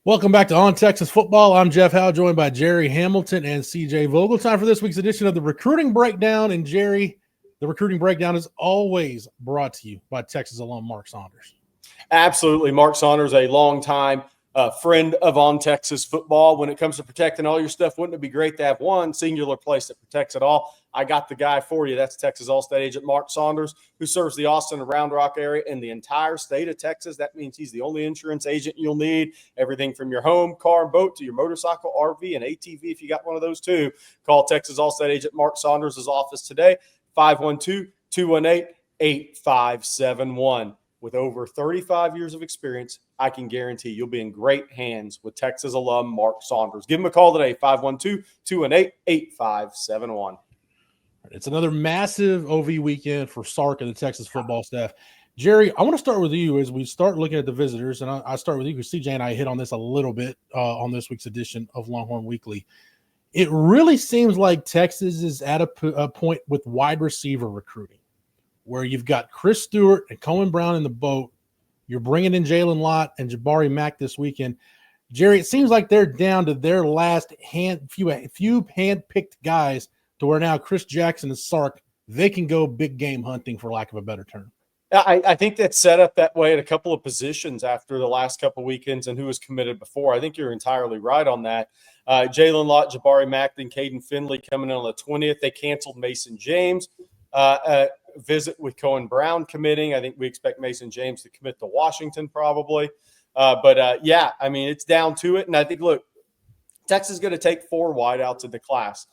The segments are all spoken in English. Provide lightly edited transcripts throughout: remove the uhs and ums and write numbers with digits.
Welcome back to On Texas Football. I'm Jeff Howe, joined by Gerry Hamilton and CJ Vogel. Time for this week's edition of the Recruiting Breakdown. And Gerry, the Recruiting Breakdown is always brought to you by Texas alum Mark Saunders. Absolutely. Mark Saunders, a longtime friend of On Texas Football. When it comes to protecting all your stuff, wouldn't it be great to have one singular place that protects it all? I got the guy for you. That's Texas All-State agent Mark Saunders, who serves the Austin and Round Rock area and the entire state of Texas. That means he's the only insurance agent you'll need. Everything from your home, car, and boat to your motorcycle, RV, and ATV, if you got one of those too. Call Texas All-State agent Mark Saunders' office today, 512-218-8571. With over 35 years of experience, I can guarantee you'll be in great hands with Texas alum Mark Saunders. Give him a call today, 512-218-8571. It's another massive OV weekend for Sark and the Texas football staff. Gerry, I want to start with you as we start looking at the visitors, and I start with you because CJ and I hit on this a little bit on this week's edition of Longhorn Weekly. It really seems like Texas is at a point with wide receiver recruiting, where you've got Chris Stewart and Cohen Brown in the boat. You're bringing in Jalen Lott and Jabari Mack this weekend. Gerry, it seems like they're down to their last few hand-picked guys to where now Chris Jackson and Sark, they can go big game hunting, for lack of a better term. I think that's set up that way at a couple of positions after the last couple of weekends and who was committed before. I think you're entirely right on that. Jalen Lott, Jabari Mack, then Caden Finley coming in on the 20th. They canceled Mason James. Visit with Cohen Brown committing. I think we expect Mason James to commit to Washington probably. Yeah, I mean, it's down to it. And I think, look, Texas is going to take 4 wideouts in the class.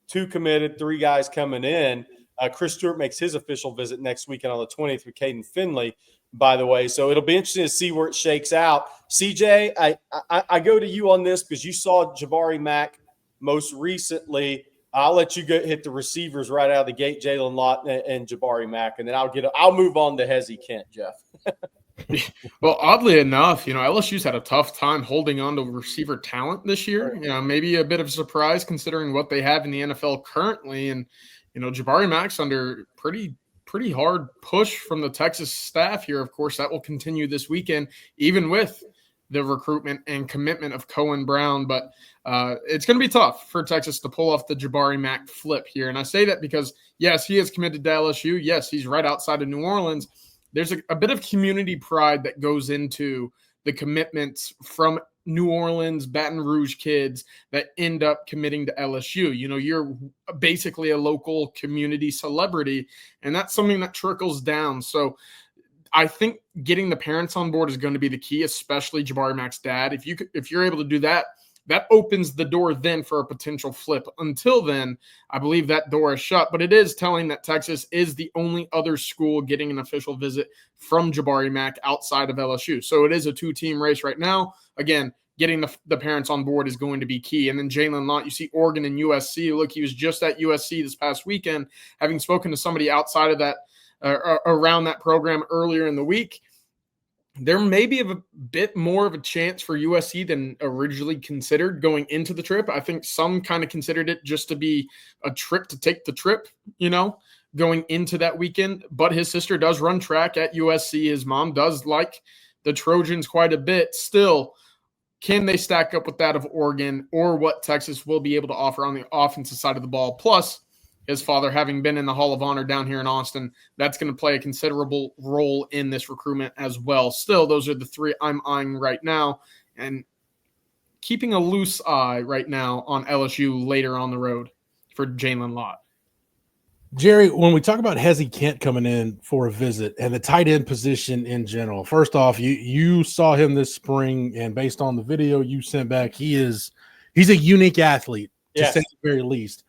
2 committed, 3 guys coming in. Chris Stewart makes his official visit next weekend on the 20th with Caden Finley, by the way. So it'll be interesting to see where it shakes out. CJ, I go to you on this because you saw Jabari Mack most recently. I'll let you hit the receivers right out of the gate, Jalen Lott and Jabari Mack, and then I'll move on to Hezzy Kent, Jeff. Well, oddly enough, LSU's had a tough time holding on to receiver talent this year. Maybe a bit of a surprise considering what they have in the NFL currently. And, Jabari Mack's under pretty hard push from the Texas staff here. Of course, that will continue this weekend, even with the recruitment and commitment of Cohen Brown. But it's going to be tough for Texas to pull off the Jabari Mack flip here. And I say that because, yes, he is committed to LSU. Yes, he's right outside of New Orleans. There's a bit of community pride that goes into the commitments from New Orleans, Baton Rouge kids that end up committing to LSU. You're basically a local community celebrity, and that's something that trickles down. So I think getting the parents on board is going to be the key, especially Jabari Mack's dad. If you're able to do that, that opens the door then for a potential flip. Until then, I believe that door is shut. But it is telling that Texas is the only other school getting an official visit from Jabari Mack outside of LSU. So it is a 2-team race right now. Again, getting the parents on board is going to be key. And then Jalen Lott, you see Oregon and USC. Look, he was just at USC this past weekend. Having spoken to somebody outside of that, around that program earlier in the week, there may be a bit more of a chance for USC than originally considered going into the trip. I think some kind of considered it just to be a trip to take the trip, going into that weekend. But his sister does run track at USC. His mom does like the Trojans quite a bit. Still, can they stack up with that of Oregon or what Texas will be able to offer on the offensive side of the ball? Plus, his father having been in the Hall of Honor down here in Austin, that's going to play a considerable role in this recruitment as well. Still, those are the 3 I'm eyeing right now, and keeping a loose eye right now on LSU later on the road for Jalen Lott. Gerry, when we talk about Hezzy Kent coming in for a visit and the tight end position in general, first off, you saw him this spring, and based on the video you sent back, he's a unique athlete, to say the very least.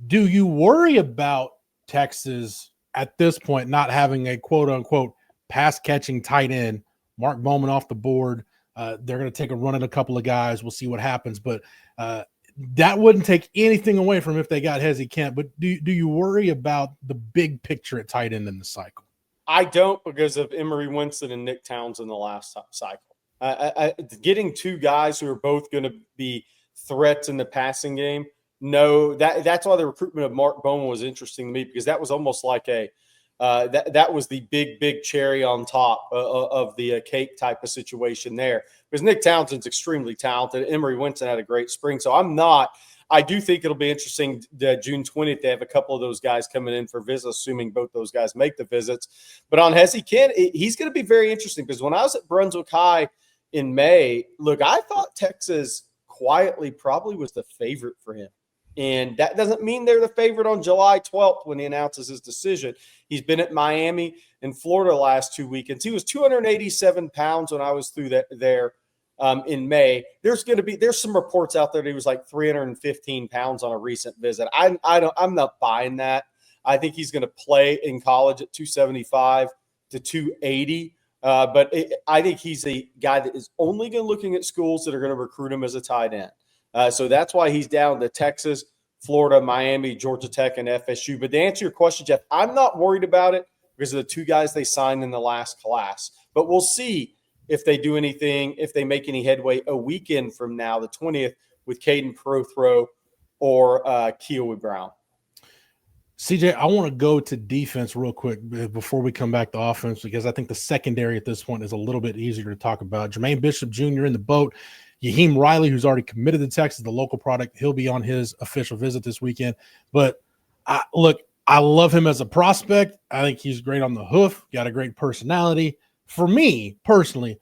Do you worry about Texas at this point not having a quote-unquote pass-catching tight end, Mark Bowman off the board? They're going to take a run at a couple of guys. We'll see what happens. But that wouldn't take anything away from if they got Hezzy Kent. But do you worry about the big picture at tight end in the cycle? I don't, because of Emory Winston and Nick Townsend in the last cycle. Getting 2 guys who are both going to be threats in the passing game, no, that's why the recruitment of Mark Bowman was interesting to me, because that was almost like a that was the big cherry on top of the cake type of situation there. Because Nick Townsend's extremely talented. Emory Winston had a great spring. So I do think it'll be interesting that June 20th, they have a couple of those guys coming in for visits, assuming both those guys make the visits. But on Hesse Kent, he's going to be very interesting because when I was at Brunswick High in May, look, I thought Texas quietly probably was the favorite for him. And that doesn't mean they're the favorite on July 12th when he announces his decision. He's been at Miami and Florida the last 2 weekends. He was 287 pounds when I was through there in May. There's some reports out there that he was like 315 pounds on a recent visit. I'm not buying that. I think he's going to play in college at 275 to 280. I think he's a guy that is only going to looking at schools that are going to recruit him as a tight end. So that's why he's down to Texas, Florida, Miami, Georgia Tech, and FSU. But to answer your question, Jeff, I'm not worried about it because of the two guys they signed in the last class. But we'll see if they do anything, if they make any headway a weekend from now, the 20th, with Caden Prothro or Keowee Brown. CJ, I want to go to defense real quick before we come back to offense because I think the secondary at this point is a little bit easier to talk about. Jermaine Bishop Jr. in the boat. Yaheem Riley, who's already committed to Texas, the local product, he'll be on his official visit this weekend. But I love him as a prospect. I think he's great on the hoof, got a great personality. For me, personally,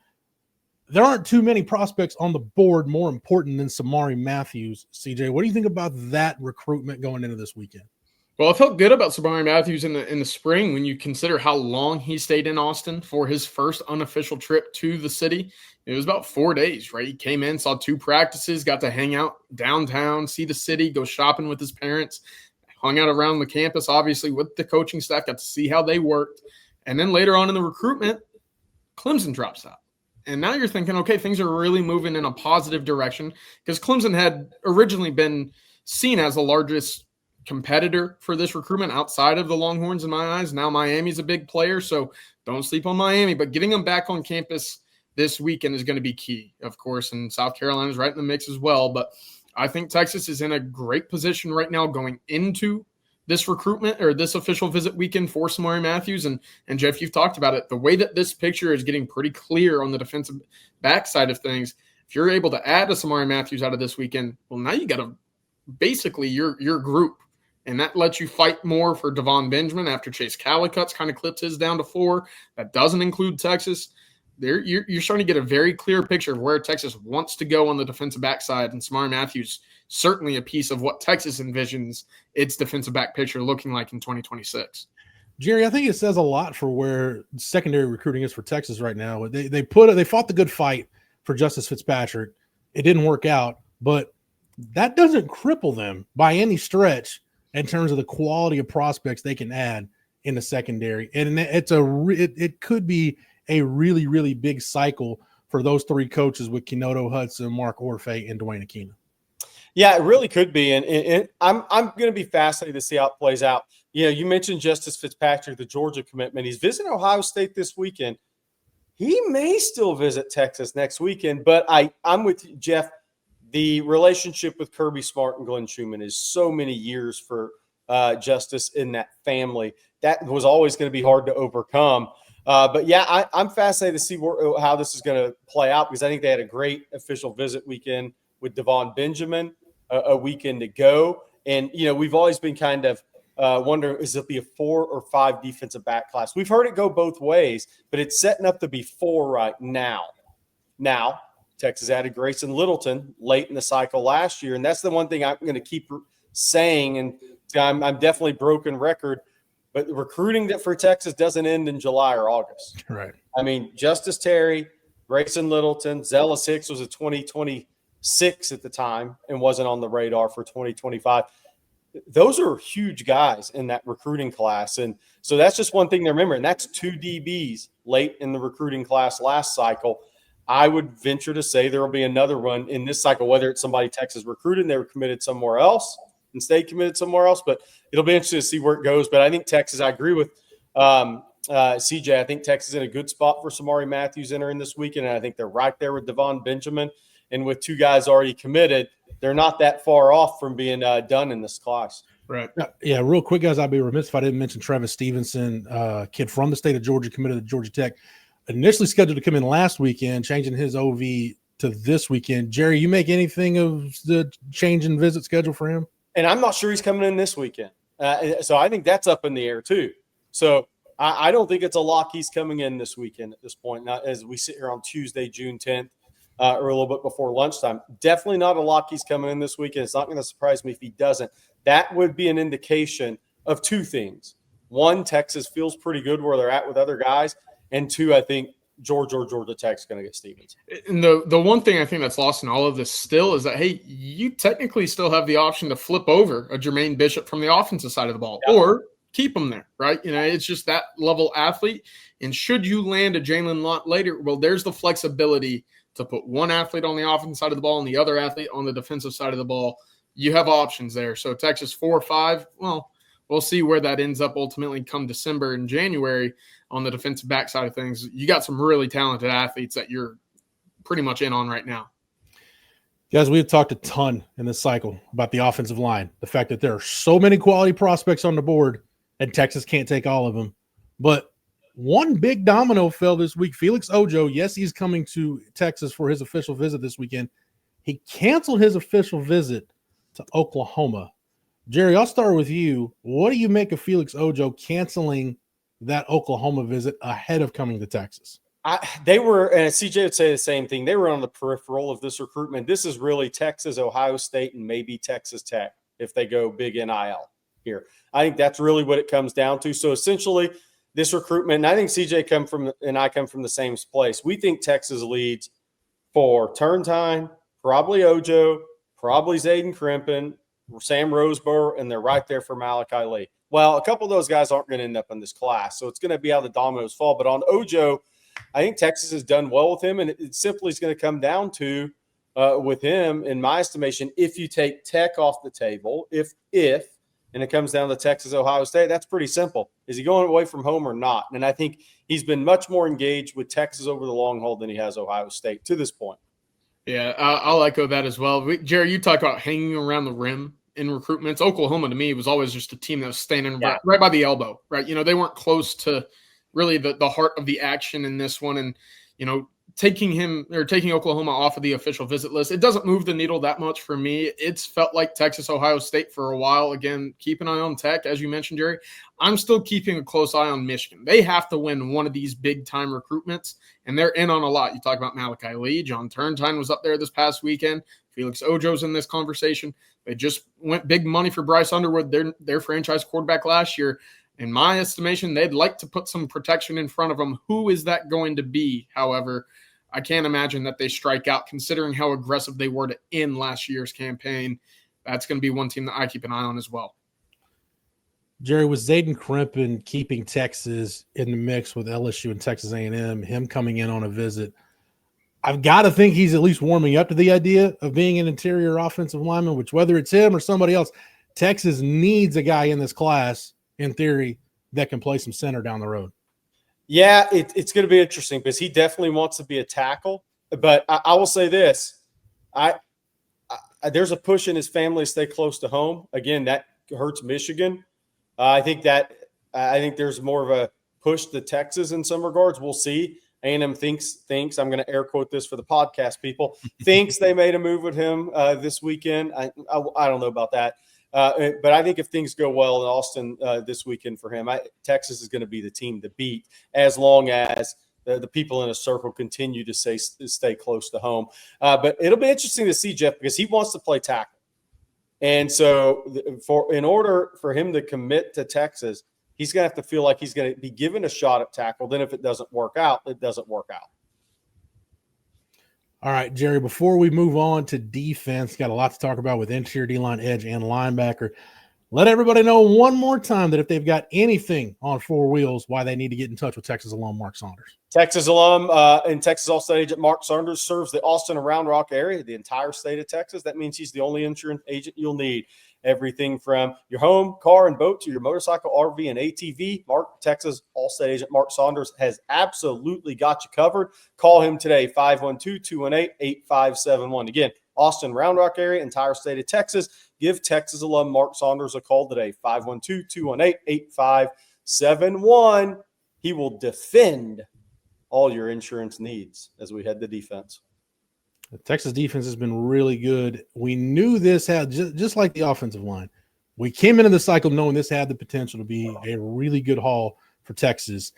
there aren't too many prospects on the board more important than Samari Matthews. CJ, what do you think about that recruitment going into this weekend? Well, I felt good about Samari Matthews in the spring when you consider how long he stayed in Austin for his first unofficial trip to the city. It was about 4 days, right? He came in, saw 2 practices, got to hang out downtown, see the city, go shopping with his parents, hung out around the campus, obviously, with the coaching staff, got to see how they worked. And then later on in the recruitment, Clemson drops out. And now you're thinking, okay, things are really moving in a positive direction because Clemson had originally been seen as the largest competitor for this recruitment outside of the Longhorns in my eyes. Now Miami's a big player, so don't sleep on Miami. But getting them back on campus this weekend is going to be key, of course, and South Carolina's right in the mix as well. But I think Texas is in a great position right now going into this recruitment or this official visit weekend for Samari Matthews. And Jeff, you've talked about it. The way that this picture is getting pretty clear on the defensive backside of things, if you're able to add a Samari Matthews out of this weekend, well, now you got to basically your group. And that lets you fight more for Devon Benjamin after Chase Callicut's kind of clipped his down to 4. That doesn't include Texas. You're starting to get a very clear picture of where Texas wants to go on the defensive backside. And Samari Matthews, certainly a piece of what Texas envisions its defensive back picture looking like in 2026. Gerry, I think it says a lot for where secondary recruiting is for Texas right now. They fought the good fight for Justice Fitzpatrick. It didn't work out, but that doesn't cripple them by any stretch in terms of the quality of prospects they can add in the secondary. And it could be a really, really big cycle for those 3 coaches with Kenoto Hudson, Mark Orfeh, and Dwayne Aquino. Yeah, it really could be. And I'm going to be fascinated to see how it plays out. You know, you mentioned Justice Fitzpatrick, the Georgia commitment. He's visiting Ohio State this weekend. He may still visit Texas next weekend, but I'm with you, Jeff. The relationship with Kirby Smart and Glenn Schumann is so many years for Justice in that family. That was always going to be hard to overcome. But, yeah, I'm fascinated to see how this is going to play out because I think they had a great official visit weekend with Devon Benjamin, a weekend to go. And, you know, we've always been kind of wondering, is it be a 4 or 5 defensive back class? We've heard it go both ways, but it's setting up to be 4 right now. Now, Texas added Grayson Littleton late in the cycle last year, and that's the one thing I'm going to keep saying, and I'm definitely broken record, but the recruiting that for Texas doesn't end in July or August. Right. I mean, Justice Terry, Grayson Littleton, Zealous Hicks was a 2026 at the time and wasn't on the radar for 2025. Those are huge guys in that recruiting class, and so that's just one thing to remember, and that's 2 DBs late in the recruiting class last cycle. I would venture to say there will be another one in this cycle, whether it's somebody Texas recruited and they were committed somewhere else and stayed committed somewhere else. But it'll be interesting to see where it goes. But I think Texas, I agree with CJ. I think Texas is in a good spot for Samari Matthews entering this weekend. And I think they're right there with Devon Benjamin. And with 2 guys already committed, they're not that far off from being done in this class. Right. Yeah, real quick, guys, I'd be remiss if I didn't mention Travis Stevenson, kid from the state of Georgia, committed to Georgia Tech, initially scheduled to come in last weekend, changing his OV to this weekend. Gerry, you make anything of the change in visit schedule for him? And I'm not sure he's coming in this weekend. So I think that's up in the air too. So I don't think it's a lock he's coming in this weekend at this point, not as we sit here on Tuesday, June 10th, or a little bit before lunchtime. Definitely not a lock he's coming in this weekend. It's not going to surprise me if he doesn't. That would be an indication of two things. One, Texas feels pretty good where they're at with other guys. And two, I think Georgia or Georgia Tech's going to get Stevens. And the one thing I think that's lost in all of this still is that, hey, you technically still have the option to flip over a Jermaine Bishop from the offensive side of the ball or keep him there, right? You know, it's just that level athlete. And should you land a Jalen Lott later, well, there's the flexibility to put one athlete on the offensive side of the ball and the other athlete on the defensive side of the ball. You have options there. So Texas 4 or 5, well, we'll see where that ends up ultimately come December and January on the defensive back side of things. You got some really talented athletes that you're pretty much in on right now. Guys, we've talked a ton in this cycle about the offensive line, the fact that there are so many quality prospects on the board and Texas can't take all of them. But one big domino fell this week. Felix Ojo, yes, he's coming to Texas for his official visit this weekend. He canceled his official visit to Oklahoma. Gerry, I'll start with you. What do you make of Felix Ojo canceling that Oklahoma visit ahead of coming to Texas? They were, and CJ would say the same thing, they were on the peripheral of this recruitment. This is really Texas, Ohio State, and maybe Texas Tech if they go big NIL here. I think that's really what it comes down to. So essentially, this recruitment, and I think CJ and I come from the same place. We think Texas leads for Turntine, probably Ojo, probably Zayden Crimpin, Sam Roseborough, and they're right there for Malachi Lee. Well, a couple of those guys aren't going to end up in this class, so it's going to be how the dominoes fall. But on Ojo, I think Texas has done well with him, and it simply is going to come down to, with him, in my estimation, if you take Tech off the table, and it comes down to Texas, Ohio State, that's pretty simple. Is he going away from home or not? And I think he's been much more engaged with Texas over the long haul than he has Ohio State to this point. Yeah, I'll echo that as well. Gerry, you talk about hanging around the rim in recruitments. Oklahoma, to me, was always just a team that was standing right by the elbow, right? You know, they weren't close to really the heart of the action in this one. And, you know, taking Oklahoma off of the official visit list, it doesn't move the needle that much for me. It's felt like Texas, Ohio State for a while. Again, keep an eye on Tech, as you mentioned, Gerry. I'm still keeping a close eye on Michigan. They have to win one of these big-time recruitments, and they're in on a lot. You talk about Malachi Lee. John Turntine was up there this past weekend. Felix Ojo's in this conversation. They just went big money for Bryce Underwood, their franchise quarterback last year. In my estimation, they'd like to put some protection in front of them. Who is that going to be, however? I can't imagine that they strike out considering how aggressive they were to end last year's campaign. That's going to be one team that I keep an eye on as well. Gerry, was Zayden Crimpin keeping Texas in the mix with LSU and Texas A&M, him coming in on a visit? I've got to think he's at least warming up to the idea of being an interior offensive lineman, which whether it's him or somebody else, Texas needs a guy in this class, in theory, that can play some center down the road. Yeah, it's going to be interesting because he definitely wants to be a tackle. But I will say this. There's a push in his family to stay close to home. Again, that hurts Michigan. I think there's more of a push to Texas in some regards. We'll see. A&M thinks I'm going to air quote this for the podcast people, thinks they made a move with him this weekend. I don't know about that. But I think if things go well in Austin this weekend for him, Texas is going to be the team to beat as long as the people in a circle continue to stay close to home. But it'll be interesting to see, Jeff, because he wants to play tackle. And so in order for him to commit to Texas, he's going to have to feel like he's going to be given a shot at tackle. Then if it doesn't work out, it doesn't work out. All right, Gerry, before we move on to defense, got a lot to talk about with interior D-line, edge, and linebacker. Let everybody know one more time that if they've got anything on four wheels, why they need to get in touch with Texas alum Mark Saunders. Texas alum and Texas All-State agent Mark Saunders serves the Austin and Round Rock area, the entire state of Texas. That means he's the only insurance agent you'll need. Everything from your home, car, and boat to your motorcycle, RV, and ATV. Texas All-State agent Mark Saunders has absolutely got you covered. Call him today, 512-218-8571. Again, Austin, Round Rock area, entire state of Texas. Give Texas alum Mark Saunders a call today, 512-218-8571. He will defend all your insurance needs as we head to defense. The Texas defense has been really good. We knew this had, just like the offensive line, we came into the cycle knowing this had the potential to be a really good haul for Texas.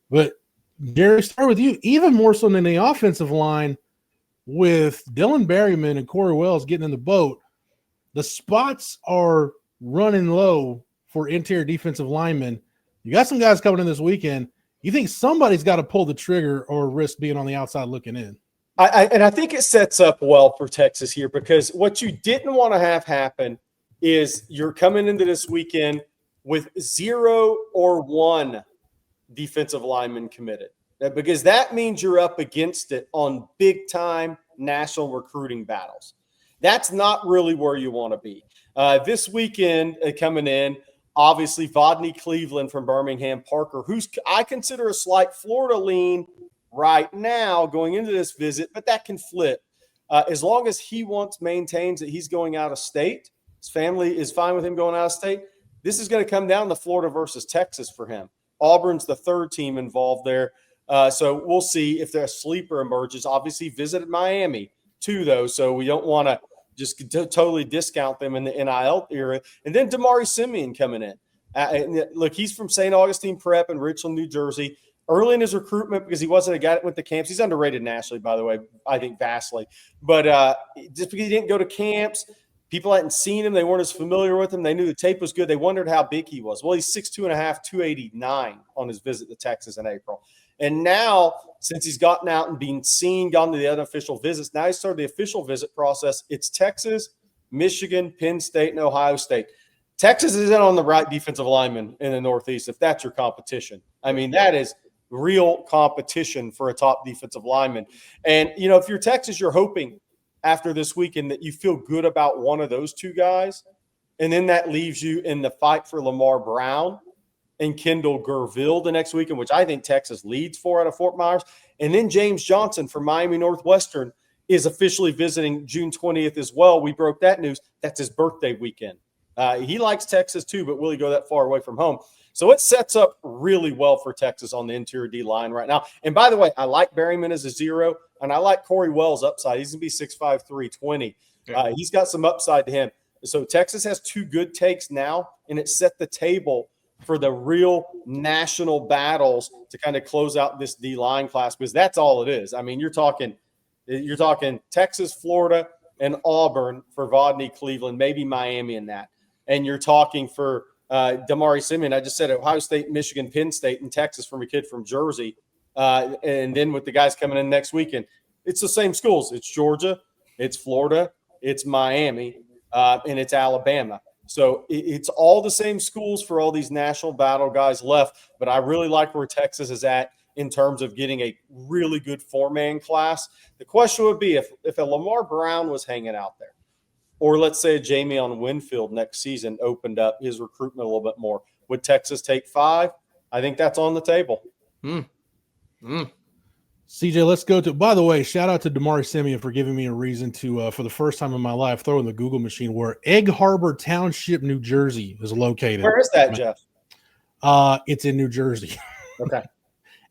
But, Gerry, start with you. Even more so than the offensive line, with Dylan Berryman and Corey Wells getting in the boat, the spots are running low for interior defensive linemen. You got some guys coming in this weekend. You think somebody's got to pull the trigger or risk being on the outside looking in? I think it sets up well for Texas here, because what you didn't want to have happen is you're coming into this weekend with 0 or 1 defensive lineman committed, because that means you're up against it on big-time national recruiting battles. That's not really where you want to be. This weekend coming in, obviously, Vodney Cleveland from Birmingham, Parker, who's I consider a slight Florida lean right now going into this visit, but that can flip. As long as he maintains that he's going out of state, his family is fine with him going out of state, this is going to come down to Florida versus Texas for him. Auburn's the third team involved there. So we'll see if their sleeper emerges. Obviously visited Miami too, though, so we don't want to just totally discount them in the NIL era. And then Damari Simeon coming in. Look, he's from St. Augustine Prep in Richland, New Jersey. Early in his recruitment, because he wasn't a guy that went to camps. He's underrated nationally, by the way, I think vastly. But just because he didn't go to camps, people hadn't seen him. They weren't as familiar with him. They knew the tape was good. They wondered how big he was. Well, he's 6'2.5", 289 on his visit to Texas in April. And now, since he's gotten out and been seen, gone to the unofficial visits, now he's started the official visit process. It's Texas, Michigan, Penn State, and Ohio State. Texas is in on the right defensive lineman in the Northeast, if that's your competition. I mean, that is real competition for a top defensive lineman. And, if you're Texas, you're hoping after this weekend that you feel good about one of those two guys. And then that leaves you in the fight for Lamar Brown and Kendall Gerville the next weekend, which I think Texas leads for out of Fort Myers. And then James Johnson from Miami Northwestern is officially visiting June 20th as well. We broke that news. That's his birthday weekend. He likes Texas too, but will he go that far away from home? So it sets up really well for Texas on the interior D line right now. And by the way, I like Berryman as a 0, and I like Corey Wells' upside. He's going to be 6'5", 320. He's got some upside to him. So Texas has 2 good takes now, and it set the table for the real national battles to kind of close out this D-line class, because that's all it is. I mean, you're talking Texas, Florida, and Auburn for Vodney Cleveland, maybe Miami in that. And you're talking for Damari Simeon, I just said Ohio State, Michigan, Penn State, and Texas from a kid from Jersey. And then with the guys coming in next weekend, it's the same schools. It's Georgia, it's Florida, it's Miami, and it's Alabama. So it's all the same schools for all these national battle guys left. But I really like where Texas is at in terms of getting a really good 4-man class. The question would be if a Lamar Brown was hanging out there, or let's say a Jamion Winfield next season opened up his recruitment a little bit more, would Texas take 5? I think that's on the table. CJ, let's go to – by the way, shout out to Damari Simeon for giving me a reason to, for the first time in my life, throw in the Google machine where Egg Harbor Township, New Jersey is located. Where is that, Jeff? It's in New Jersey. Okay.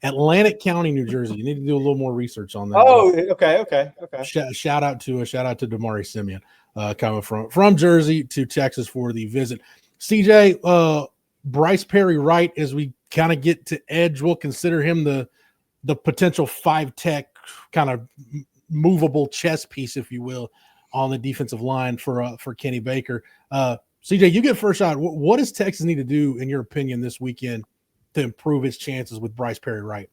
Atlantic County, New Jersey. You need to do a little more research on that. Oh, okay. Shout out to Damari Simeon coming from Jersey to Texas for the visit. CJ, Bryce Perry Wright, as we kind of get to edge, we'll consider him the potential 5-tech kind of movable chess piece, if you will, on the defensive line for Kenny Baker. CJ, you get first shot. What does Texas need to do, in your opinion, this weekend to improve its chances with Bryce Perry Wright?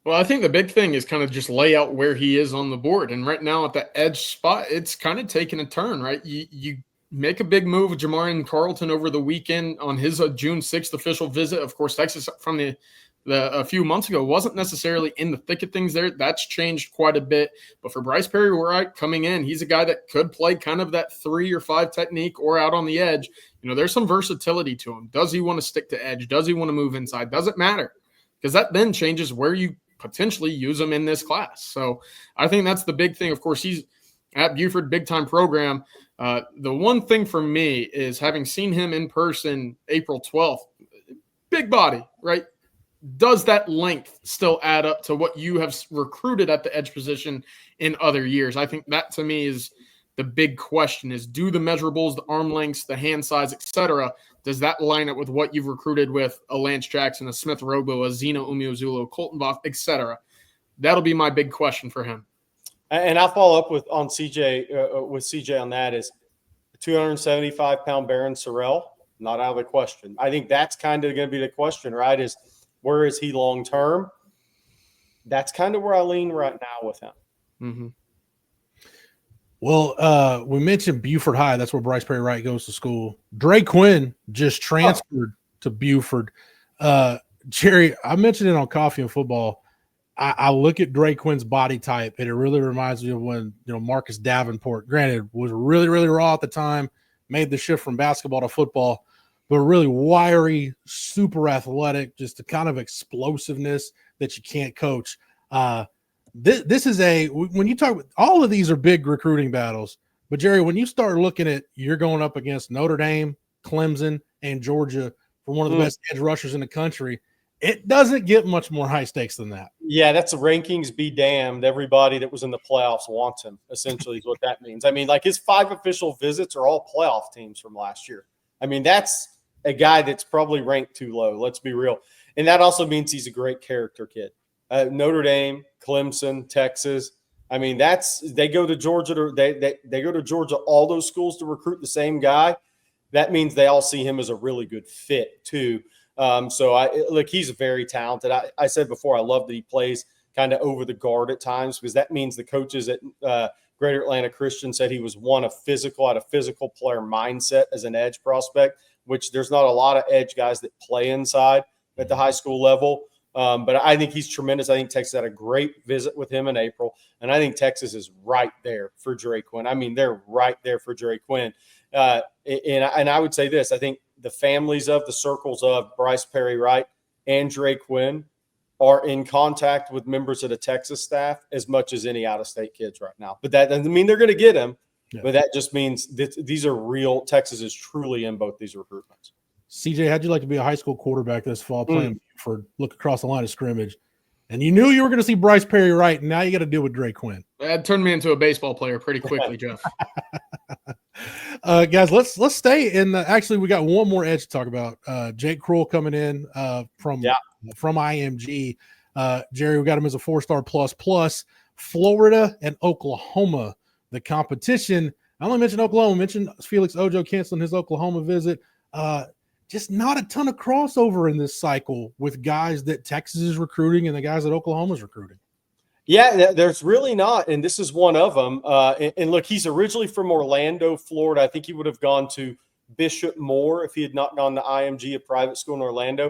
Well, I think the big thing is kind of just lay out where he is on the board. And right now at the edge spot, it's kind of taking a turn, right? You make a big move with Jamarian Carlton over the weekend on his June 6th official visit. Of course, Texas from the a few months ago wasn't necessarily in the thick of things there. That's changed quite a bit. But for Bryce Perry-Wright coming in, he's a guy that could play kind of that 3 or 5 technique or out on the edge. There's some versatility to him. Does he want to stick to edge? Does he want to move inside? Does it matter? Because that then changes where you potentially use him in this class. So I think that's the big thing. Of course, he's at Buford, big-time program. The one thing for me is having seen him in person April 12th, big body, right? Does that length still add up to what you have recruited at the edge position in other years? I think that to me is the big question is, do the measurables, the arm lengths, the hand size, etc., does that line up with what you've recruited with a Lance Jackson, a Smith Robo, a Zeno Umeozulu, Colton Voth, etc.? That'll be my big question for him. And I'll follow up with CJ on that is 275-pound Baron Sorrell, not out of the question. I think that's kind of going to be the question, right, is where is he long-term? That's kind of where I lean right now with him. Mm-hmm. Well, we mentioned Buford High. That's where Bryce Perry-Wright goes to school. Dre Quinn just transferred to Buford. Gerry, I mentioned it on Coffee and Football. I look at Dre Quinn's body type, and it really reminds me of when Marcus Davenport, granted, was really, really raw at the time, made the shift from basketball to football, but really wiry, super athletic, just the kind of explosiveness that you can't coach. This is when you talk, all of these are big recruiting battles. But Gerry, when you start looking at, you're going up against Notre Dame, Clemson, and Georgia for one of the best edge rushers in the country, it doesn't get much more high stakes than that. Yeah, that's the rankings be damned. Everybody that was in the playoffs wants him, essentially, is what that means. I mean, like his 5 official visits are all playoff teams from last year. I mean, that's a guy that's probably ranked too low. Let's be real. And that also means he's a great character kid. Notre Dame, Clemson, Texas. I mean, they go to Georgia. They go to Georgia, all those schools to recruit the same guy. That means they all see him as a really good fit too. So he's very talented. I said before, I love that he plays kind of over the guard at times, because that means the coaches at Greater Atlanta Christian said he was had a physical player mindset as an edge prospect, which there's not a lot of edge guys that play inside at the high school level. But I think he's tremendous. I think Texas had a great visit with him in April, and I think Texas is right there for Dre Quinn. I mean, they're right there for Dre Quinn. And I would say this: I think the families of the circles of Bryce Perry-Wright and Dre Quinn are in contact with members of the Texas staff as much as any out-of-state kids right now. But that doesn't mean they're going to get him. Yeah. But that just means that these are real. Texas is truly in both these recruitments. CJ, how'd you like to be a high school quarterback this fall, playing for look across the line of scrimmage, and you knew you were going to see Bryce Perry-Wright, and now you got to deal with Dre Quinn? That turned me into a baseball player pretty quickly, Jeff. Guys, let's stay in. Actually, we got one more edge to talk about. Jake Kroll coming in from IMG. Gerry, we got him as a 4-star plus. Florida and Oklahoma, the competition. I only mentioned Oklahoma. Mentioned Felix Ojo canceling his Oklahoma visit. Just not a ton of crossover in this cycle with guys that Texas is recruiting and the guys that Oklahoma is recruiting. Yeah, there's really not, and this is one of them. And look, he's originally from Orlando, Florida. I think he would have gone to Bishop Moore if he had not gone to IMG, a private school in Orlando.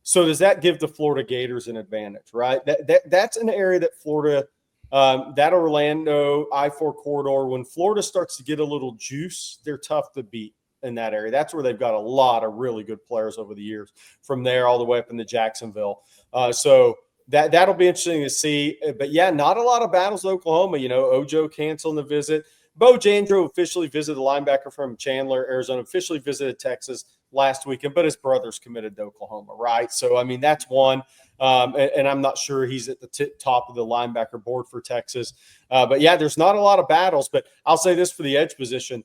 So does that give the Florida Gators an advantage, right? That's an area that Florida, that Orlando I-4 corridor, when Florida starts to get a little juice, they're tough to beat in that area. That's where they've got a lot of really good players over the years, from there all the way up into Jacksonville. So that'll be interesting to see. But yeah, not a lot of battles in Oklahoma. Ojo canceling the visit. Bo Jandro officially visited, the linebacker from Chandler, Arizona, officially visited Texas last weekend, but his brother's committed to Oklahoma, right? So, I mean, that's one. And I'm not sure he's at the top of the linebacker board for Texas. But yeah, there's not a lot of battles. But I'll say this for the edge position.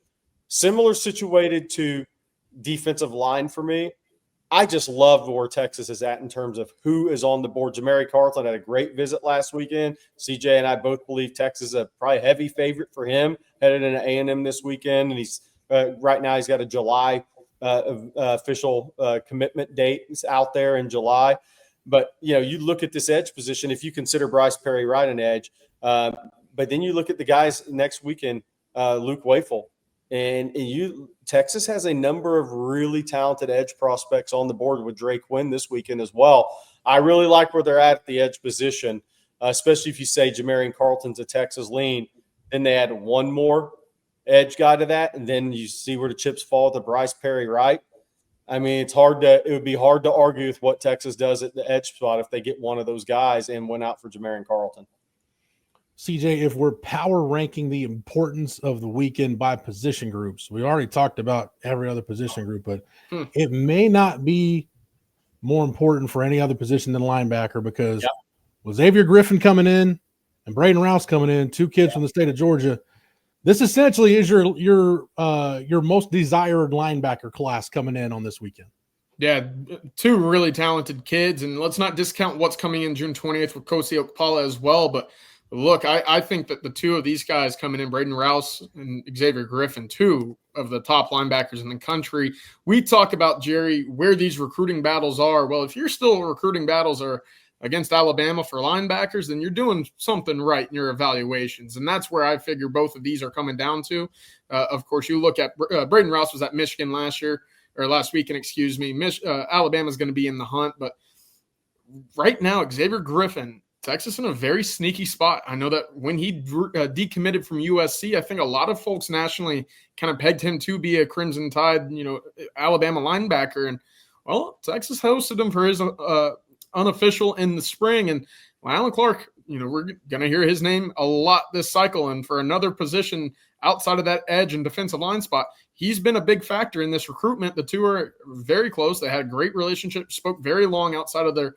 Similar situated to defensive line for me. I just love where Texas is at in terms of who is on the board. Jamari Carlton had a great visit last weekend. CJ and I both believe Texas is a probably heavy favorite for him headed into A&M this weekend. And he's right now he's got a July official commitment date. It's out there in July. But, you look at this edge position, if you consider Bryce Perry-Wright an edge, but then you look at the guys next weekend, Luke Wafel. And Texas has a number of really talented edge prospects on the board with Dre Quinn this weekend as well. I really like where they're at the edge position, especially if you say Jamarian Carlton's a Texas lean. Then they add one more edge guy to that, and then you see where the chips fall to Bryce Perry, right? I mean, it would be hard to argue with what Texas does at the edge spot if they get one of those guys and went out for Jamarian Carlton. CJ, if we're power ranking the importance of the weekend by position groups, we already talked about every other position group, but it may not be more important for any other position than linebacker because with Xavier Griffin coming in and Braden Rouse coming in, two kids from the state of Georgia, this essentially is your most desired linebacker class coming in on this weekend. Yeah, two really talented kids, and let's not discount what's coming in June 20th with Kosi Okpala as well, but look, I think that the two of these guys coming in, Braden Rouse and Xavier Griffin, two of the top linebackers in the country. We talk about, Gerry, where these recruiting battles are. Well, if you're still recruiting battles are against Alabama for linebackers, then you're doing something right in your evaluations. And that's where I figure both of these are coming down to. Of course, you look at Braden Rouse was at Michigan last weekend, excuse me. Alabama's going to be in the hunt. But right now, Xavier Griffin, Texas in a very sneaky spot. I know that when he decommitted from USC, I think a lot of folks nationally kind of pegged him to be a Crimson Tide, Alabama linebacker. And, well, Texas hosted him for his unofficial in the spring. And Alan Clark, we're going to hear his name a lot this cycle. And for another position outside of that edge and defensive line spot, he's been a big factor in this recruitment. The two are very close. They had a great relationship, spoke very long outside of their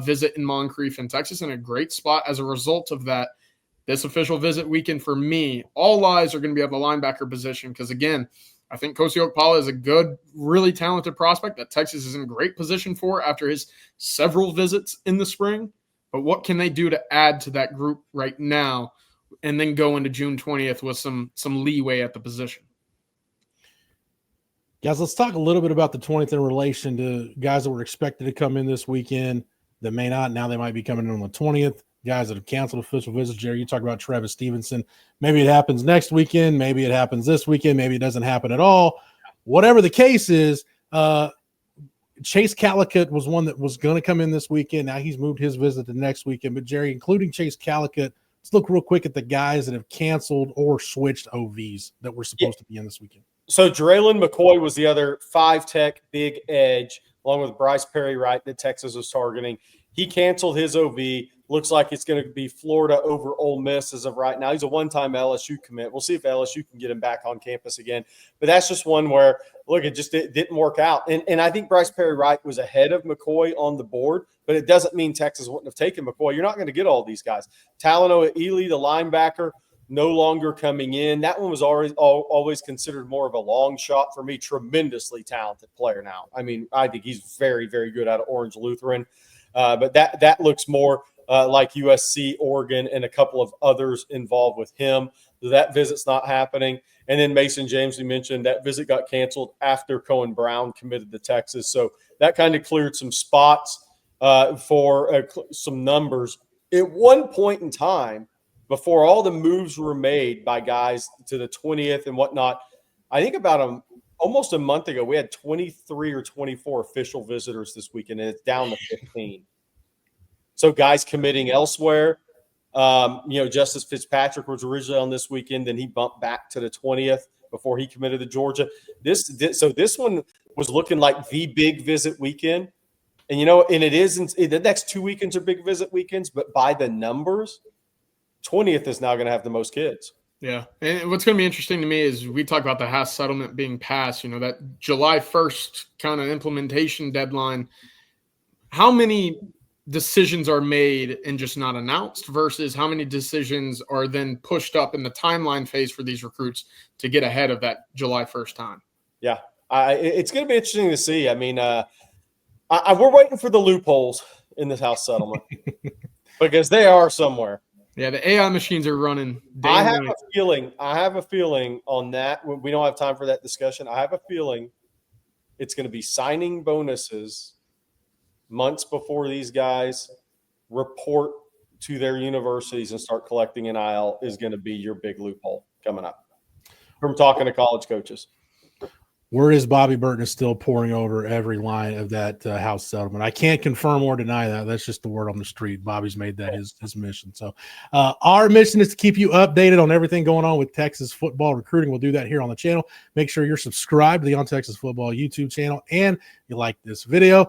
visit in Moncrief, and Texas in a great spot as a result of that. This official visit weekend for me, all eyes are going to be on the linebacker position because, again, I think Kosi Okpala is a good, really talented prospect that Texas is in great position for after his several visits in the spring. But what can they do to add to that group right now and then go into June 20th with some leeway at the position? Guys, let's talk a little bit about the 20th in relation to guys that were expected to come in this weekend that may not. Now they might be coming in on the 20th. Guys that have canceled official visits. Gerry, you talk about Travis Stevenson. Maybe it happens next weekend. Maybe it happens this weekend. Maybe it doesn't happen at all. Whatever the case is, Chase Calicut was one that was going to come in this weekend. Now he's moved his visit to next weekend. But, Gerry, including Chase Calicut, let's look real quick at the guys that have canceled or switched OVs that were supposed to be in this weekend. So Draylen McCoy was the other 5-tech big edge, along with Bryce Perry Wright that Texas was targeting. He canceled his OV. Looks like it's going to be Florida over Ole Miss as of right now. He's a one-time LSU commit. We'll see if LSU can get him back on campus again. But that's just one where, look, it didn't work out. And I think Bryce Perry Wright was ahead of McCoy on the board, but it doesn't mean Texas wouldn't have taken McCoy. You're not going to get all these guys. Talanoa Ely, the linebacker, no longer coming in. That one was always considered more of a long shot for me. Tremendously talented player now. I mean, I think he's very, very good out of Orange Lutheran. But that looks more like USC, Oregon, and a couple of others involved with him. So that visit's not happening. And then Mason James, we mentioned, that visit got canceled after Cohen Brown committed to Texas. So that kind of cleared some spots for some numbers. At one point in time, before all the moves were made by guys to the 20th and whatnot, I think about almost a month ago, we had 23 or 24 official visitors this weekend, and it's down to 15. So guys committing elsewhere. Justice Fitzpatrick was originally on this weekend, then he bumped back to the 20th before he committed to Georgia. So this one was looking like the big visit weekend. And, and it isn't – the next 2 weekends are big visit weekends, but by the numbers, 20th is now going to have the most kids. Yeah. And what's going to be interesting to me is we talk about the Haas settlement being passed, that July 1st kind of implementation deadline. How many decisions are made and just not announced versus how many decisions are then pushed up in the timeline phase for these recruits to get ahead of that July 1st time? Yeah. It's going to be interesting to see. I mean, we're waiting for the loopholes in this House settlement because they are somewhere. Yeah, the AI machines are running. I have a feeling on that. We don't have time for that discussion. I have a feeling it's going to be signing bonuses months before these guys report to their universities and start collecting NIL is going to be your big loophole coming up from talking to college coaches. Word is Bobby Burton is still pouring over every line of that House settlement. I can't confirm or deny that. That's just the word on the street. Bobby's made that his mission. So our mission is to keep you updated on everything going on with Texas football recruiting. We'll do that here on the channel. Make sure you're subscribed to the On Texas Football YouTube channel and you like this video.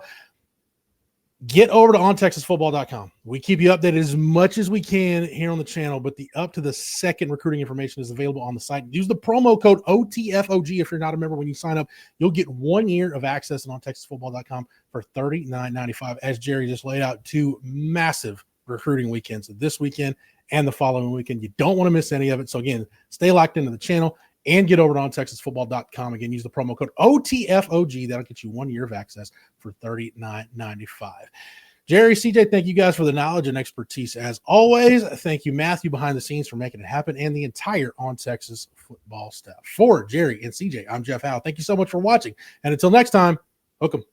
Get over to ontexasfootball.com. We keep you updated as much as we can here on the channel, but the up to the second recruiting information is available on the site. Use the promo code OTFOG if you're not a member. When you sign up, you'll get 1 year of access on ontexasfootball.com for $39.95. As Gerry just laid out, 2 massive recruiting weekends this weekend and the following weekend. You don't want to miss any of it. So again, stay locked into the channel and get over to ontexasfootball.com. Again, use the promo code OTFOG. That'll get you 1 year of access for $39.95. Gerry, CJ, thank you guys for the knowledge and expertise as always. Thank you, Matthew, behind the scenes for making it happen, and the entire On Texas football staff. For Gerry and CJ, I'm Jeff Howe. Thank you so much for watching. And until next time, hook 'em.